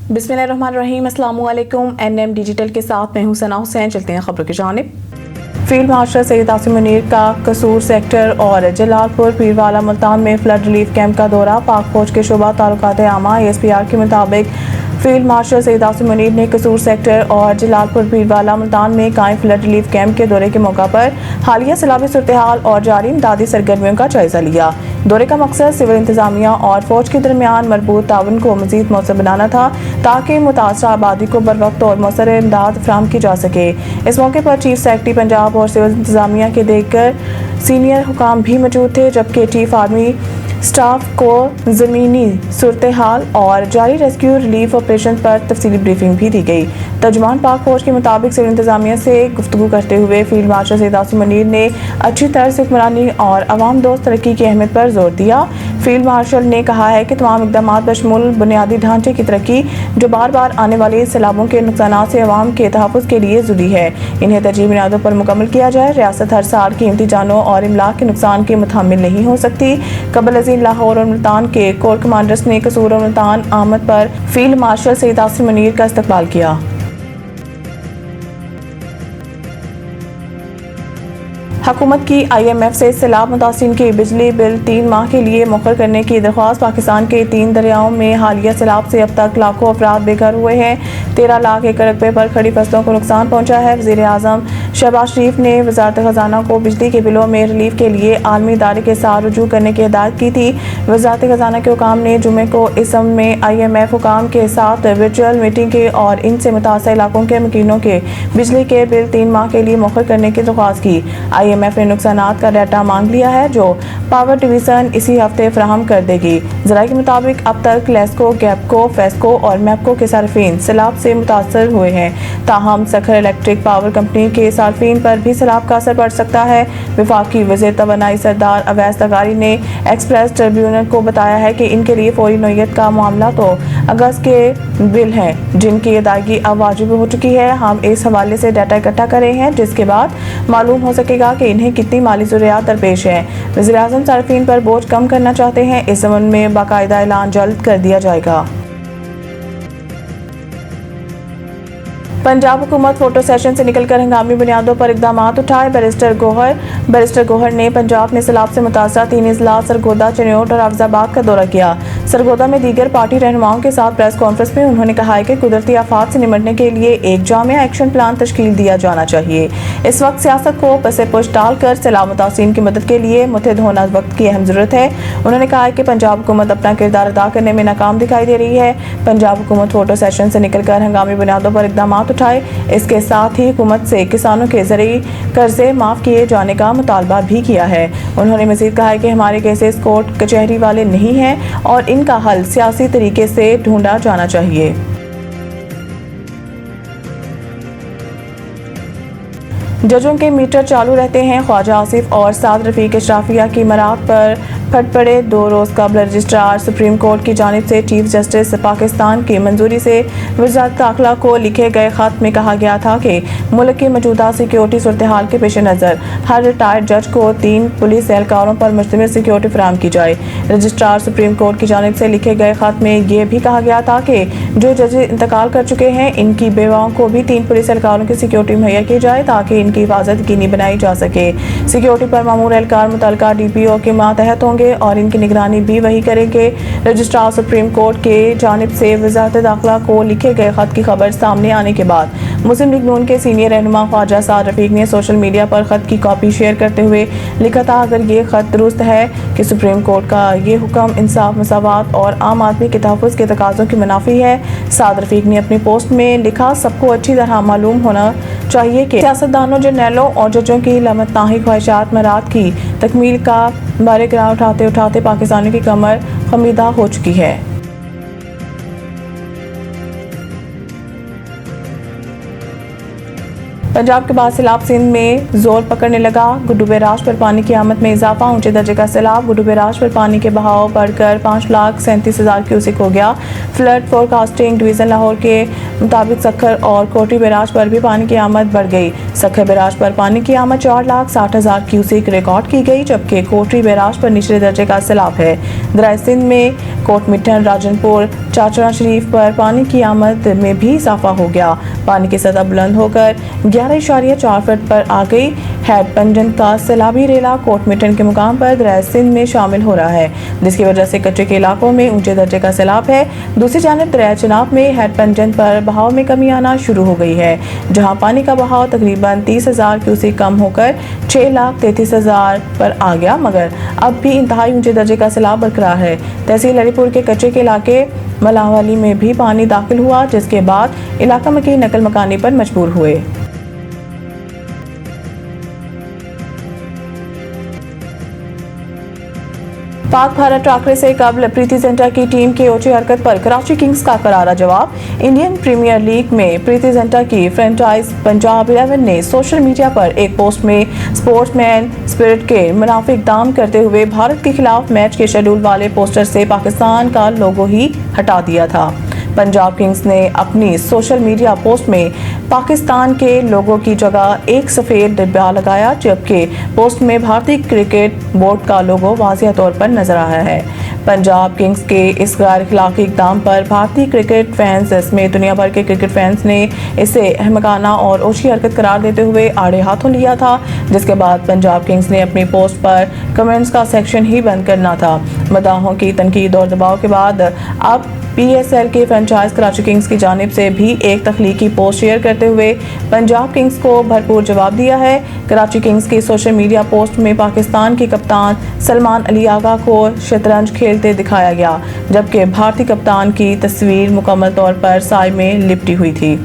बिस्मिल्लाहिर्रहमानिर्रहीम, अस्सलाम वालेकुम। NM डिजिटल के साथ मैं हूं सना हुसैन। चलते हैं खबरों की जानिब। फील्ड मार्शल सैयद आसिम मुनीर का कसूर सेक्टर और जलालपुर पीरवाला मुल्तान में फ्लड रिलीफ कैंप का दौरा। पाक फौज के शोबा ताल्लुकात आमा ASPR के मुताबिक फील्ड मार्शल सैयद आसिम मुनीर ने कसूर सेक्टर और जलालपुर पीरवाला मुल्तान में कायम फ्लड रिलीफ कैंप के दौरे के मौका पर हालिया सैलाबी सूरत हाल और जारी इमदादी सरगर्मियों का जायजा लिया। दौरे का मकसद सिविल इंतजामिया और फौज के दरमियान मरबूत ताउन को मजीद मौसर बनाना था ताकि मुतासरा आबादी को बर वक्त और मौसर इमदाद फराहम की जा सके। इस मौके पर चीफ सेक्रेटरी पंजाब और सिविल इंतजामिया के देकर सीनियर हुकाम भी मौजूद थे, जबकि चीफ आर्मी स्टाफ को ज़मीनी सूरत हाल और जारी रेस्क्यू रिलीफ ऑपरेशन पर तफसीली ब्रीफिंग भी दी गई। तर्जुमान पाक फौज के मुताबिक सिविल इंतजामिया से गुफ्तगू करते हुए फील्ड मार्शल सैयद आसिम मुनीर ने अच्छी तरह से हुक्मरानी और अवाम दोस्त तरक्की की अहमियत पर जोर दिया। फील्ड मार्शल ने कहा है कि तमाम इकदाम बशमूल बुनियादी ढांचे की तरक्की जो बार बार आने वाले सैलाबों के नुकसान से अवाम के तहफ़्फ़ुज़ के लिए ज़रूरी है, इन्हें तरजीही बुनियादों पर मुकम्मल किया जाए। रियासत हर साल कीमती जानों और इमलाक के नुकसान के मुतहम्मिल नहीं हो सकती। कबल अज़ीम लाहौर और मुल्तान के कोर कमांडर्स ने कसूर और मुल्तान आमद पर फील्ड मार्शल सैयद आसिम मुनीर का इस्तकबाल किया। हुकूमत की IMF से सैलाब मुतासिरीन के बिजली बिल 3 माह के लिए मुकर करने की दरख्वास्त। पाकिस्तान के 3 दरियाओं में हालिया सैलाब से अब तक लाखों अफराद बेघर हुए हैं। 13 लाख एकड़ रकबे पर खड़ी फसलों को नुकसान पहुंचा है। वज़ीर आज़म शहबाज शरीफ ने वज़ारत ख़ज़ाना को बिजली के बिलों में रिलीफ के लिए आलमी इदारे के साथ रुजू करने की हिदायत की थी। वज़ारत ख़ज़ाना के हुकाम ने जुमे को इस संबंध में IMF हुकाम के साथ वर्चुअल मीटिंग की और इनसे मुतासर इलाकों के मकीनों के बिजली के बिल 3 माह के लिए मुकर करने की दरख्वास्त की। IMF ने नुकसानात का डाटा मांग लिया है, जो पावर डिवीजन इसी हफ्ते फराहम कर देगी। ज़राए के मुताबिक अब तक लेस्को, गैपको, फेस्को और मैपको के सार्फिन सैलाब से मुतासर हुए हैं। ताहम सखर इलेक्ट्रिक पावर कंपनी के सार्फिन पर भी सैलाब का असर पड़ सकता है। वफाकी वज़ीर तवानाई सरदार अवैस तगारी ने एक्सप्रेस ट्रिब्यूनल को बताया है कि इनके लिए फौरी नौयत का मामला तो अगस्त के बिल हैं, जिनकी अदायगी अब वाजिब हो चुकी है। हम इस हवाले से डाटा इकट्ठा कर रहे हैं, जिसके बाद मालूम हो सकेगा कि इन्हें कितनी माली ज़रूरियात दरपेश है। वज़ीर आज़म सार्फिन पर बोझ कम करना चाहते हैं। इस संबंध में बाकायदा ऐलान जल्द कर दिया जाएगा। पंजाब हुकूमत फोटो सेशन से निकलकर हंगामी बुनियादों पर इकदाम उठाए। बैरिस्टर गौहर ने पंजाब में सैलाब से मुतासरा 3 अजला सरगोदा, चनियोट और अफजाबाद का दौरा किया। सरगोदा में दीगर पार्टी रहनुमाओं के साथ प्रेस कॉन्फ्रेंस में उन्होंने कहा है कि कुदरती आफात से निपटने के लिए एक जामिया एक्शन प्लान तश्कील दिया जाना चाहिए। इस वक्त सियासत को पसे पुश डालकर सैलाब मुतासिरीन की मदद के लिए मुतहद होना वक्त की अहम ज़रूरत है। उन्होंने कहा है कि पंजाब हुकूमत अपना किरदार अदा करने में नाकाम दिखाई दे रही है। पंजाब हुकूमत फोटो सेशन से निकलकर हंगामी बुनियादों पर इकदाम उठाए। इसके साथ ही हुकूमत से किसानों के ज़रिए कर्जे माफ़ किए जाने का मुतालबा भी किया है। उन्होंने मज़ीद कहा है कि हमारे केसेस कोर्ट कचहरी वाले नहीं हैं और इनका हल सियासी तरीके से ढूंढा जाना चाहिए। जजों के मीटर चालू रहते हैं। ख्वाजा आसिफ और साद रफीक अशराफिया की मरात पर फट पड़े। 2 रोज़ कबल रजिस्ट्रार सुप्रीम कोर्ट की जानिब से चीफ जस्टिस पाकिस्तान की मंजूरी से वज़ारत दाखिला को लिखे गए ख़त में कहा गया था कि मुल्क की मौजूदा सिक्योरिटी सूरत हाल के पेश नज़र हर रिटायर्ड जज को 3 पुलिस एहलकारों पर मुश्तमिल सिक्योरिटी फराहम की जाए। रजिस्ट्रार सुप्रीम कोर्ट की जानिब से लिखे गए ख़त में यह भी कहा गया था कि जो जज इंतकाल कर चुके हैं, इनकी बेवाओं को भी 3 पुलिस एहलकारों की सिक्योरिटी मुहैया की जाए ताकि इनकी हिफाजत यकीनी बनाई जा सके। सिक्योरिटी पर मामूर एहलकार मुतल्लिका DPO के मातहत होंगे और इनकी निगरानी भी वही करेंगे। रजिस्ट्रार सुप्रीम कोर्ट के जानिब से वज़ारत दाखिला को लिखे गए खत की खबर सामने आने के बाद मुस्लिम लीग नून के सीनियर रहनुमा ख्वाजा साद रफीक ने सोशल मीडिया पर खत की कॉपी शेयर करते हुए लिखा था, अगर ये खत दुरुस्त है कि सुप्रीम कोर्ट का ये हुक्म इंसाफ, मसावात और आम आदमी के तहफ़्फ़ुज़ के तकाज़ों की मुनाफी है। साद रफीक ने अपनी पोस्ट में लिखा, सबको अच्छी तरह मालूम होना चाहिए कि सियासतदानों, जर्नलों और जजों की लामतनाही ख्वाहिशात मरात की तकमील का बारे गिरा उठाते उठाते पाकिस्तानियों की कमर खमीदा हो चुकी है। पंजाब के बाद सैलाब सिंध में जोर पकड़ने लगा। गुड्डू बैराज पर पानी की आमद में इजाफा, ऊंचे दर्जे का सैलाब। गुड्डू बैराज पर पानी के बहाव बढ़कर 5,37,000 क्यूसिक हो गया। फ्लड फोरकास्टिंग डिवीजन लाहौर के मुताबिक सखर और कोटरी बैराज पर भी पानी की आमद बढ़ गई। सखर बैराज पर पानी की आमद 4,60,000 क्यूसिक रिकॉर्ड की गई, जबकि कोटरी बैराज पर निचले दर्जे का सैलाब है। दरिया सिंध में कोट मिठन, राजनपुर, चाचरा शरीफ पर पानी की आमद में भी इजाफा हो गया। पानी की सतह बुलंद होकर 11.4 फुट पर आ गई। हेड पंजन का सैलाबी रेला कोटमिटन के मुकाम पर दरिया सिंध में शामिल हो रहा है, जिसकी वजह से कच्चे के इलाकों में ऊंचे दर्जे का सैलाब है। दूसरी जानब दरिया चनाब में हेड पंजन पर बहाव में कमी आना शुरू हो गई है, जहां पानी का बहाव तकरीबन 30,000 क्यूसेक कम होकर 6,33,000 पर आ गया, मगर अब भी इंतहाई ऊंचे दर्जे का सैलाब बरकरार है। तहसील हरीपुर के कच्चे के इलाके मलावाली में भी पानी दाखिल हुआ, जिसके बाद इलाका में की नकल मकानी पर मजबूर हुए। पाक भारत टाकरे से कबल प्रीति जिंटा की टीम के ओछी हरकत पर कराची किंग्स का करारा जवाब। इंडियन प्रीमियर लीग में प्रीति जिंटा की फ्रेंचाइज पंजाब 11 ने सोशल मीडिया पर एक पोस्ट में स्पोर्ट्समैन स्पिरिट के मुनाफिक इक़दाम करते हुए भारत के खिलाफ मैच के शेड्यूल वाले पोस्टर से पाकिस्तान का लोगो ही हटा दिया था। पंजाब किंग्स ने अपनी सोशल मीडिया पोस्ट में पाकिस्तान के लोगों की जगह एक सफ़ेद डिब्बा लगाया, जबकि पोस्ट में भारतीय क्रिकेट बोर्ड का लोगो वाज़िह तौर पर नजर आया है। पंजाब किंग्स के इस गैर अखलाकी इक़दाम पर भारतीय क्रिकेट फैंस समेत दुनिया भर के क्रिकेट फैंस ने इसे अहमकाना और ओछी हरकत करार देते हुए आड़े हाथों लिया था, जिसके बाद पंजाब किंग्स ने अपनी पोस्ट पर कमेंट्स का सेक्शन ही बंद करना था। मदाहों की तनकीद और दबाव के बाद अब PSL के फ्रेंचाइज कराची किंग्स की जानिब से भी एक तख्लीकी पोस्ट शेयर करते हुए पंजाब किंग्स को भरपूर जवाब दिया है। कराची किंग्स की सोशल मीडिया पोस्ट में पाकिस्तान के कप्तान सलमान अली आगा को शतरंज खेलते दिखाया गया, जबकि भारतीय कप्तान की तस्वीर मुकम्मल तौर पर साए में लिपटी हुई थी।